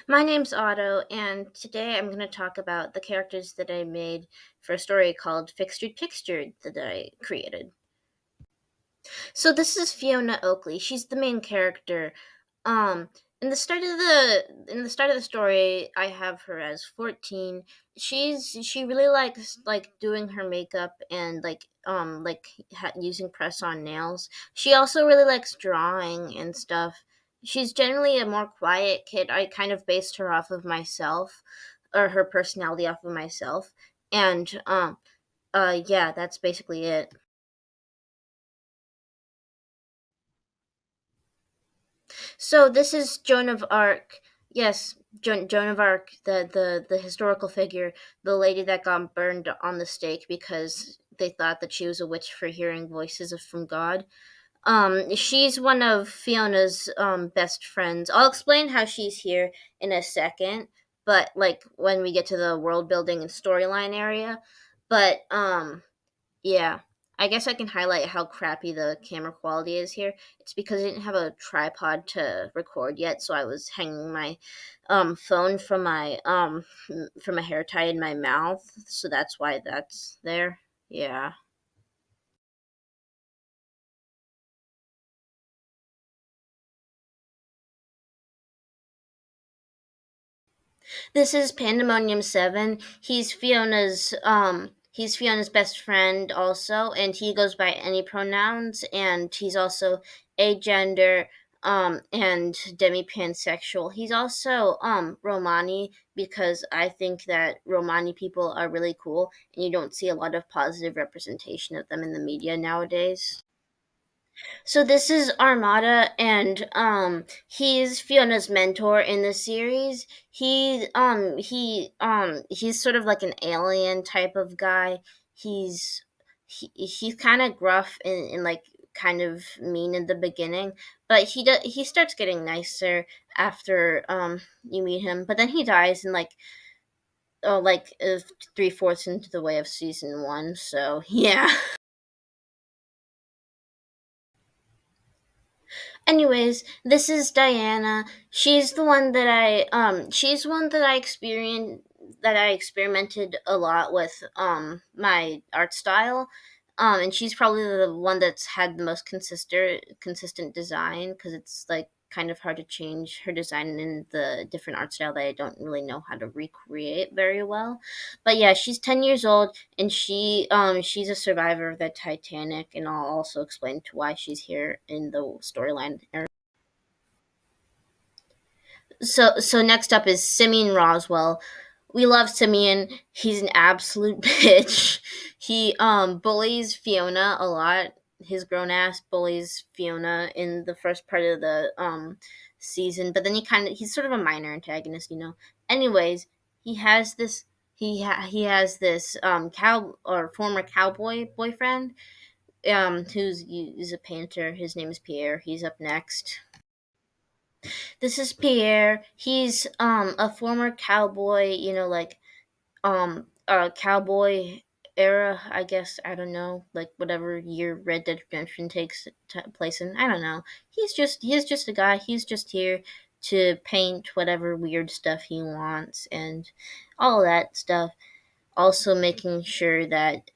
My name's Otto, and today I'm going to talk about the characters that I made for a story called Pixtured that I created. So this is Fiona Oakley. She's the main character. Um, in the start of the story, I have her as 14. She really likes doing her makeup and using press on nails. She also really likes drawing and stuff. She's generally a more quiet kid. I kind of based her off of myself, or her personality off of myself, and yeah, that's basically it. So this is Joan of Arc. Yes, Joan of Arc, the historical figure, the lady that got burned on the stake because they thought that she was a witch for hearing voices from God. She's one of Fiona's best friends. I'll explain how she's here in a second, but like when we get to the world building and storyline area. But yeah. I guess I can highlight how crappy the camera quality is here. It's because I didn't have a tripod to record yet, so I was hanging my phone from a hair tie in my mouth, so that's why that's there. Yeah. This is Pandemonium 7. He's Fiona's best friend also, and he goes by any pronouns, and he's also agender and demi-pansexual. He's also Romani, because I think that Romani people are really cool and you don't see a lot of positive representation of them in the media nowadays. So this is Armada, and he's Fiona's mentor in the series. He's sort of like an alien type of guy. He's kind of gruff and like kind of mean in the beginning, but he starts getting nicer after you meet him. But then he dies in like 3/4 into the way of season 1. So yeah. Anyways, this is Diana. She's one that I experimented a lot with my art style. And she's probably the one that's had the most consistent design, because it's like kind of hard to change her design in the different art style that I don't really know how to recreate very well. But yeah, she's 10 years old, and she's a survivor of the Titanic, and I'll also explain to why she's here in the storyline. So next up is Simeon Roswell. We love Simeon. He's an absolute bitch. He bullies Fiona a lot. His grown ass bullies Fiona in the first part of the season, but then he's sort of a minor antagonist, you know. Anyways, he has this he has this cow or former cowboy boyfriend who's a painter. His name is Pierre. He's up next. This is Pierre. He's a former cowboy, cowboy era, I guess. I don't know, like whatever year Red Dead Redemption takes place in. I don't know. He's just a guy. He's just here to paint whatever weird stuff he wants and all that stuff. Also making sure that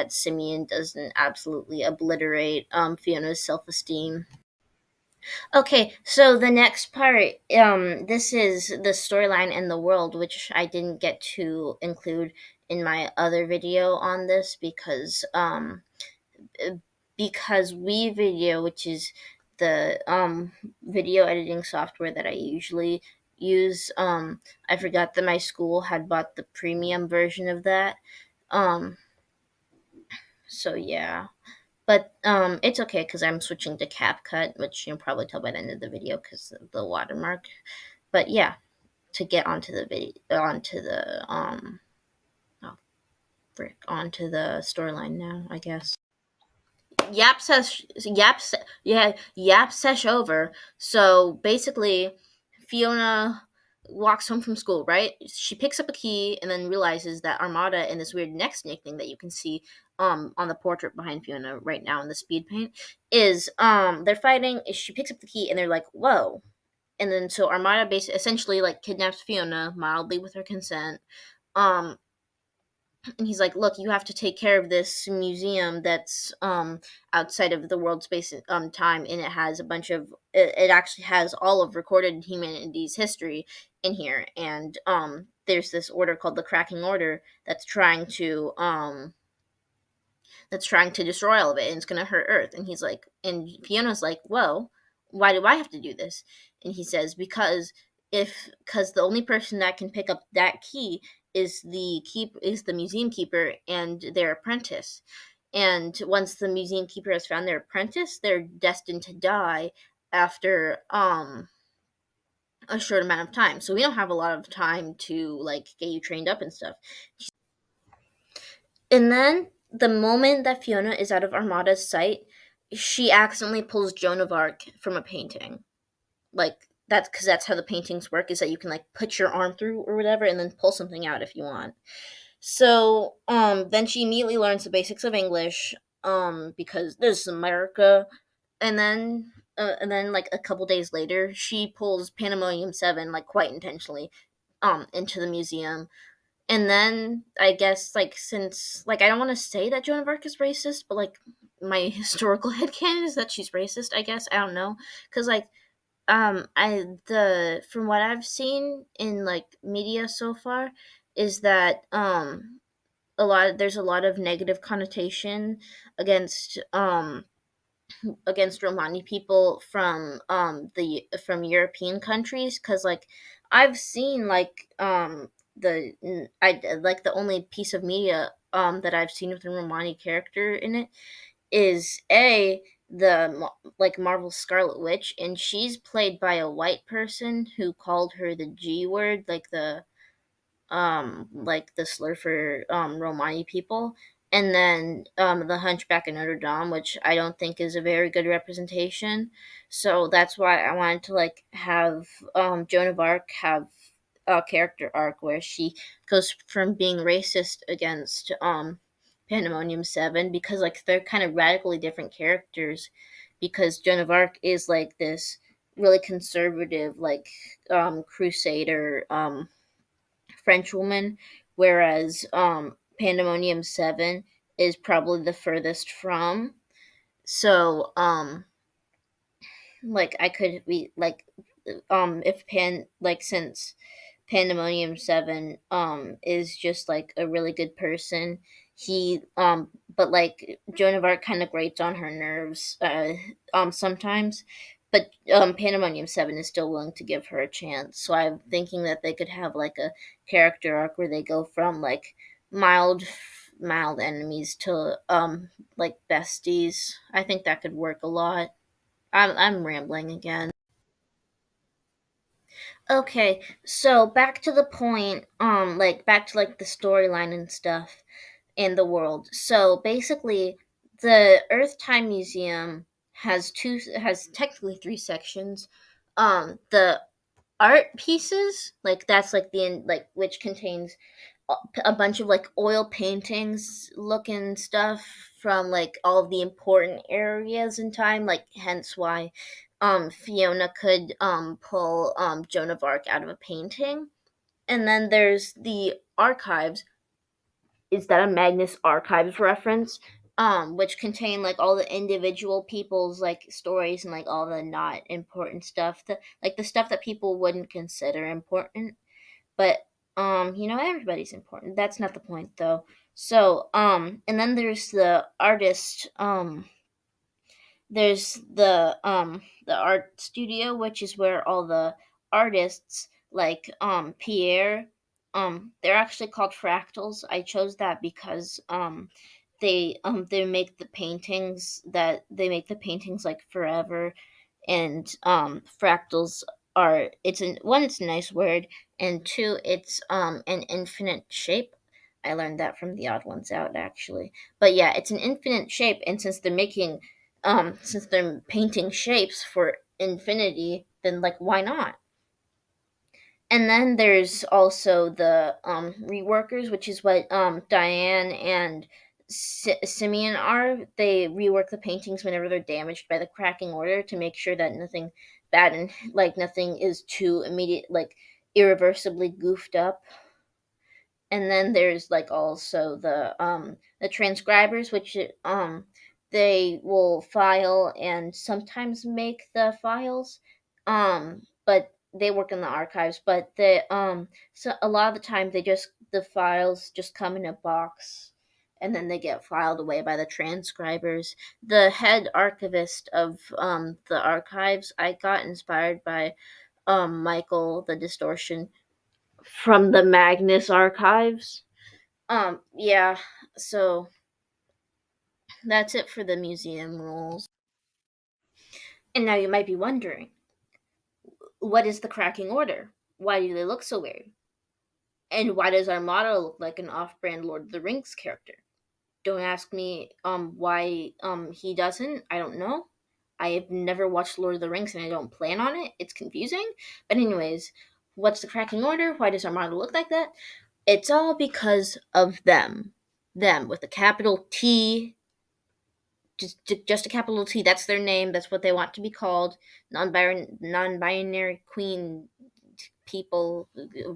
Simeon doesn't absolutely obliterate Fiona's self-esteem. Okay, so the next part, this is the storyline and the world, which I didn't get to include in my other video on this because WeVideo, which is the video editing software that I usually use, I forgot that my school had bought the premium version of that. Um, so yeah. But it's okay because I'm switching to CapCut, which you'll probably tell by the end of the video because of the watermark. But yeah, to get onto the video, oh frick, onto the storyline now, I guess. Yap sesh over. So basically, Fiona walks home from school, right? She picks up a key and then realizes that Armada and this weird neck snake thing that you can see on the portrait behind Fiona right now in the speed paint is they're fighting. She picks up the key and they're like, whoa, and then so Armada basically essentially like kidnaps Fiona mildly with her consent. Um, and he's like, "Look, you have to take care of this museum that's outside of the world space time, and it has a bunch of it actually has all of recorded humanity's history in here, and there's this order called the Cracking Order that's trying to destroy all of it, and it's going to hurt Earth." And he's like, and Fiona's like, "Well, why do I have to do this?" And he says, because the only person that can pick up that key is the museum keeper and their apprentice. And once the museum keeper has found their apprentice, they're destined to die after a short amount of time. So we don't have a lot of time to like get you trained up and stuff. And then the moment that Fiona is out of Armada's sight, she accidentally pulls Joan of Arc from a painting. Like that's because that's how the paintings work, is that you can like put your arm through or whatever and then pull something out if you want. So then she immediately learns the basics of English, because this is America. And then like a couple days later, she pulls Pandemonium 7 like quite intentionally into the museum. And then I guess like since like I don't want to say that Joan of Arc is racist, but like my historical headcanon is that she's racist, I guess. I don't know. Cuz like I the from what I've seen in like media so far is that there's a lot of negative connotation against Romani people from European countries, because like I've seen like the only piece of media that I've seen with a Romani character in it is like Marvel's Scarlet Witch, and she's played by a white person who called her the G word, like the slur for Romani people. And then the Hunchback of Notre Dame, which I don't think is a very good representation. So that's why I wanted to like have Joan of Arc have a character arc where she goes from being racist against Pandemonium 7, because like they're kind of radically different characters, because Joan of Arc is like this really conservative like crusader French woman, whereas Pandemonium 7 is probably the furthest from. So like I could be like if Pan like since Pandemonium 7 is just like a really good person, he but like Joan of Arc kind of grates on her nerves sometimes, but Pandemonium 7 is still willing to give her a chance. So I'm thinking that they could have like a character arc where they go from like mild mild enemies to like besties. I think that could work a lot. I'm rambling again. Okay, so back to the point, like back to like the storyline and stuff in the world. So basically, the Earth Time Museum has technically three sections. The art pieces, like that's like like which contains a bunch of like oil paintings looking stuff from like all of the important areas in time, like hence why Fiona could pull Joan of Arc out of a painting. And then there's the archives. Is that a Magnus Archives reference? Which contain like all the individual people's like stories and like all the not important stuff, like the stuff that people wouldn't consider important. But everybody's important. That's not the point though. So and then there's the art studio, which is where all the artists like Pierre, they're actually called fractals. I chose that because they make the paintings like forever. And fractals are it's a nice word, and two, it's an infinite shape. I learned that from the Odd Ones Out, actually. But yeah, it's an infinite shape, and since they're painting shapes for infinity, then like why not? And then there's also the reworkers, which is what Diane and Simeon are. They rework the paintings whenever they're damaged by the cracking order to make sure that nothing bad and like nothing is too immediate, like irreversibly goofed up. And then there's like also the transcribers, which they will file and sometimes make the files, but they work in the archives, but they so a lot of the time the files just come in a box and then they get filed away by the transcribers. The head archivist of the archives, I got inspired by Michael the Distortion from the Magnus archives. Yeah, so that's it for the museum rules. And now you might be wondering, what is the cracking order? Why do they look so weird? And why does our model look like an off-brand Lord of the Rings character? Don't ask me why he doesn't. I don't know. I have never watched Lord of the Rings and I don't plan on it. It's confusing. But anyways, what's the cracking order? Why does our model look like that? It's all because of them. Them with a capital T, just a capital T. That's their name. That's what they want to be called. Non-binary queen people,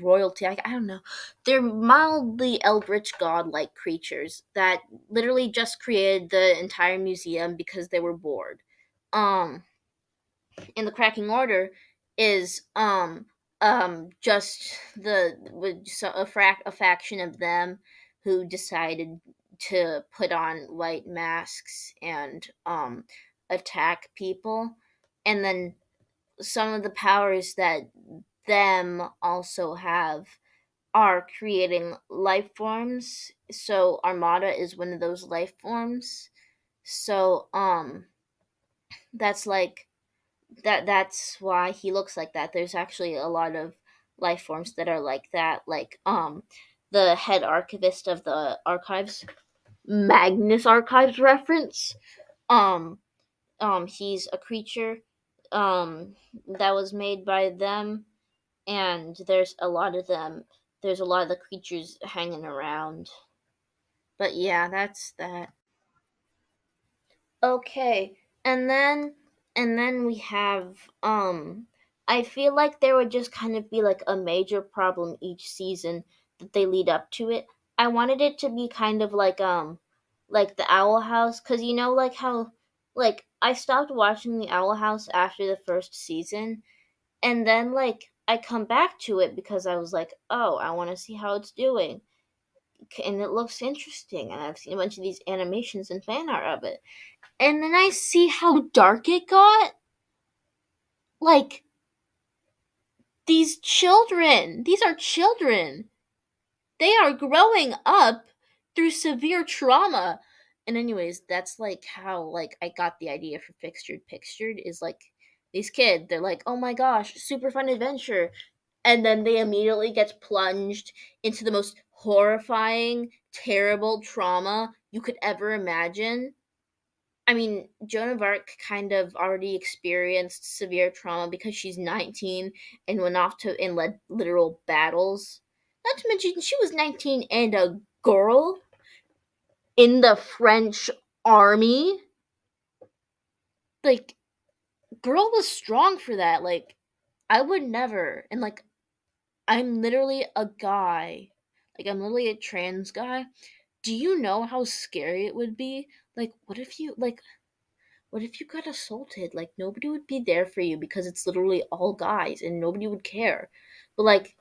royalty. I don't know. They're mildly eldritch god-like creatures that literally just created the entire museum because they were bored. Um, in the cracking order is just a faction of them who decided to put on white masks and attack people, and then some of the powers that them also have are creating life forms. So Armada is one of those life forms. So that's like that's why he looks like that. There's actually a lot of life forms that are like that, like the head archivist of the archives, Magnus archives reference. Um he's a creature that was made by them, and there's a lot of them. There's a lot of the creatures hanging around. But yeah, that's that. Okay, and then we have I feel like there would just kind of be like a major problem each season that they lead up to it. I wanted it to be kind of like the Owl House, cuz you know like how like I stopped watching the Owl House after the first season, and then like I come back to it because I was like, "Oh, I want to see how it's doing." And it looks interesting, and I've seen a bunch of these animations and fan art of it. And then I see how dark it got. Like, these are children. They are growing up through severe trauma. And anyways, that's like how like I got the idea for Fixtured. Pixtured is like these kids, they're like, oh my gosh, super fun adventure. And then they immediately get plunged into the most horrifying, terrible trauma you could ever imagine. I mean, Joan of Arc kind of already experienced severe trauma because she's 19 and went off to and led literal battles. Not to mention, she was 19 and a girl in the French army. Like, girl was strong for that. Like, I would never. And, like, I'm literally a guy. Like, I'm literally a trans guy. Do you know how scary it would be? Like, what if you got assaulted? Like, nobody would be there for you because it's literally all guys and nobody would care. But, like,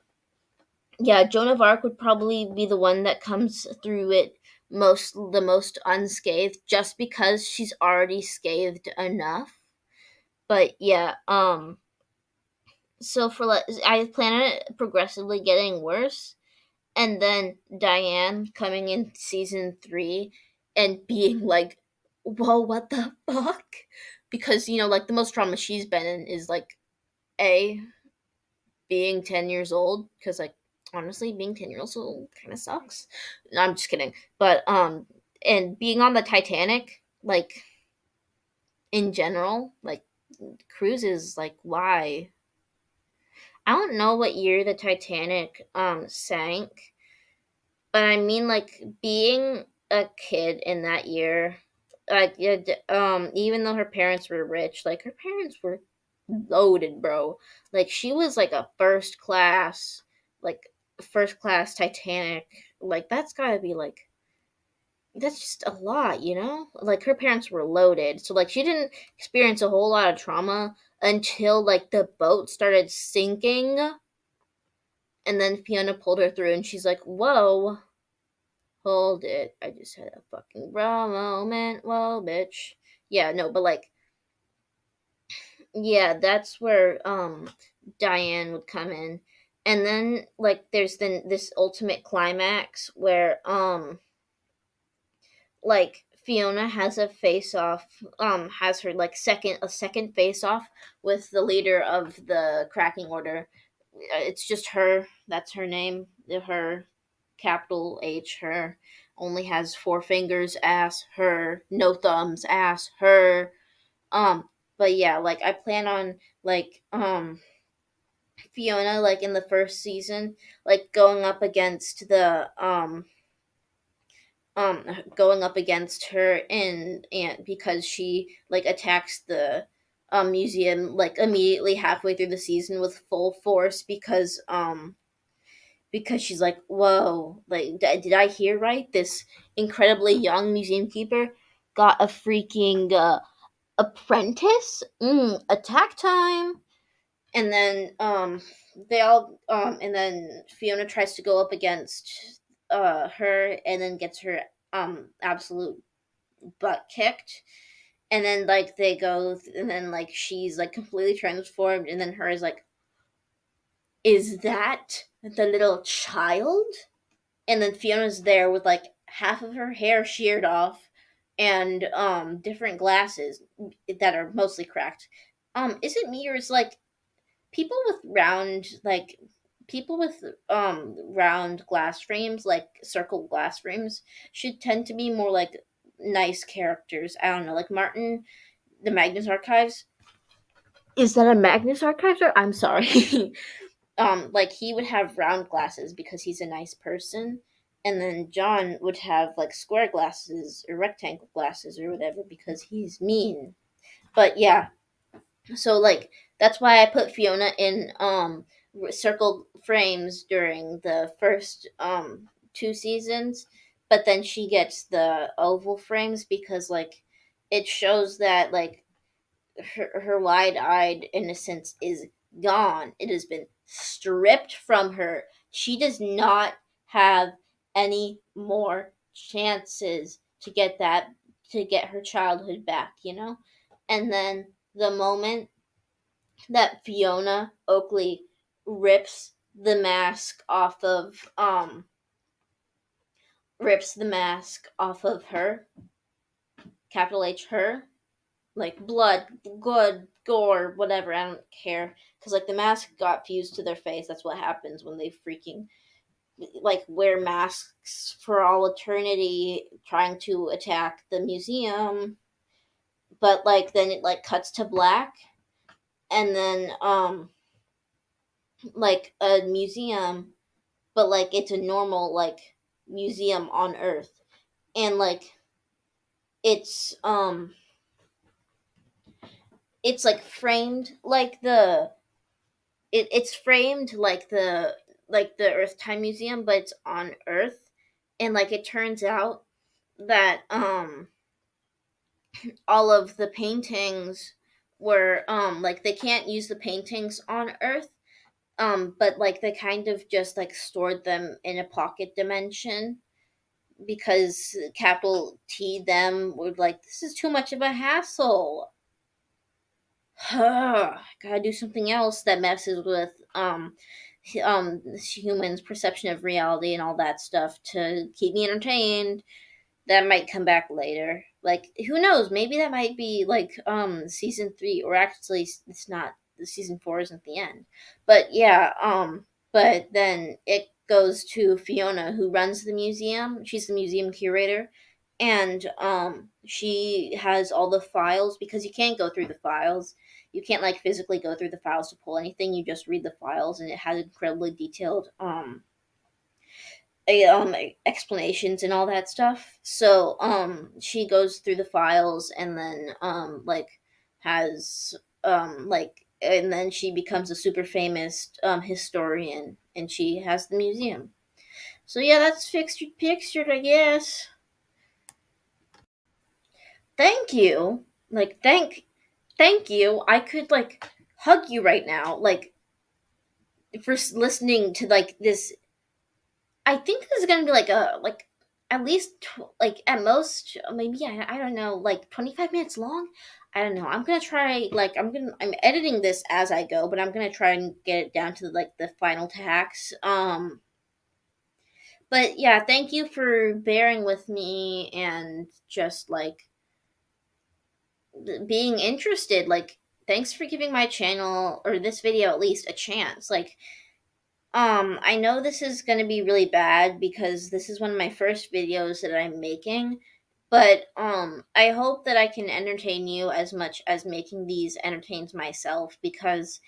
yeah, Joan of Arc would probably be the one that comes through it the most unscathed just because she's already scathed enough. But yeah, so for like, I plan on it progressively getting worse, and then Diane coming in season 3 and being like, whoa, what the fuck? Because, you know, like the most trauma she's been in is like A, being 10 years old, because like honestly, being 10 years old kind of sucks. No, I'm just kidding. But, and being on the Titanic, like in general, like cruises, like why? I don't know what year the Titanic sank, but I mean, like being a kid in that year, like yeah, even though her parents were rich, like her parents were loaded, bro. Like she was like a like first class Titanic. Like that's gotta be like that's just a lot, you know? Like her parents were loaded. So like she didn't experience a whole lot of trauma until like the boat started sinking, and then Fiona pulled her through and she's like, "Whoa, hold it. I just had a fucking bra moment. Whoa, bitch." Yeah, no, but like yeah, that's where Diane would come in. And then like there's then this ultimate climax where like Fiona has a face off, has her like second face off with the leader of the cracking order. It's just her. That's her name. Her, capital H. Her, only has four fingers. Ass. Her. No thumbs. Ass. Her. But yeah, like I plan on like Fiona like in the first season, like um going up against her and because she like attacks the museum like immediately halfway through the season with full force because she's like, whoa, like did I hear right? This incredibly young museum keeper got a freaking apprentice. Attack time. And then they all and then Fiona tries to go up against her and then gets her absolute butt kicked. And then like they go and then like she's like completely transformed and then her is like, is that the little child? And then Fiona's there with like half of her hair sheared off and different glasses that are mostly cracked. Is it me or is like people with round glass frames, like circle glass frames, should tend to be more like nice characters. I don't know, like Martin, the Magnus Archives. Is that a Magnus Archives? Or I'm sorry. Like he would have round glasses because he's a nice person, and then John would have like square glasses or rectangle glasses or whatever because he's mean. But yeah, so like that's why I put Fiona in circle frames during the first two seasons, but then she gets the oval frames because like it shows that like her wide-eyed innocence is gone. It has been stripped from her. She does not have any more chances to get her childhood back, you know? And then the moment that Fiona Oakley rips the mask off of her, capital H her, like blood, good, gore, whatever, I don't care. Cause like the mask got fused to their face. That's what happens when they freaking like wear masks for all eternity trying to attack the museum. But like then it like cuts to black and then like a museum, but like it's a normal like museum on Earth, and like it's um it's like framed like it's framed like the Earth Time Museum, but it's on Earth, and like it turns out that all of the paintings were like they can't use the paintings on Earth, but like they kind of just like stored them in a pocket dimension because capital T them were like, this is too much of a hassle. Gotta do something else that messes with humans' perception of reality and all that stuff to keep me entertained. That might come back later. Like who knows? Maybe that might be like season 3, or actually it's not. The season 4 isn't the end. But yeah, but then it goes to Fiona who runs the museum. She's the museum curator, and she has all the files because you can't go through the files. You can't like physically go through the files to pull anything. You just read the files, and it has incredibly detailed explanations and all that stuff. So she goes through the files and then like has like and then she becomes a super famous historian, and she has the museum. So yeah, that's Pixtured, I guess. Thank you. Like thank you. I could like hug you right now, like for listening to like this. I think this is gonna be like a like at least like at most maybe I don't know, like 25 minutes long. I don't know. I'm gonna try like I'm editing this as I go, but I'm gonna try and get it down to like the final tax. But yeah, thank you for bearing with me and just like being interested. Like, thanks for giving my channel or this video at least a chance. Like, I know this is gonna be really bad because this is one of my first videos that I'm making, but I hope that I can entertain you as much as making these entertains myself, because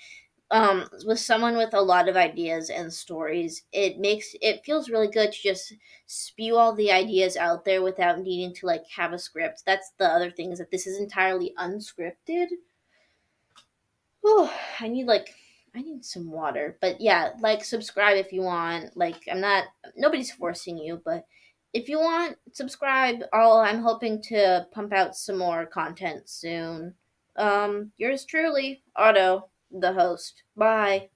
with someone with a lot of ideas and stories, it feels really good to just spew all the ideas out there without needing to like have a script. That's the other thing, is that this is entirely unscripted. Oh, I need like I need some water. But yeah, like subscribe if you want. Like nobody's forcing you, but if you want, subscribe. I'm hoping to pump out some more content soon. Yours truly, Otto, the host. Bye.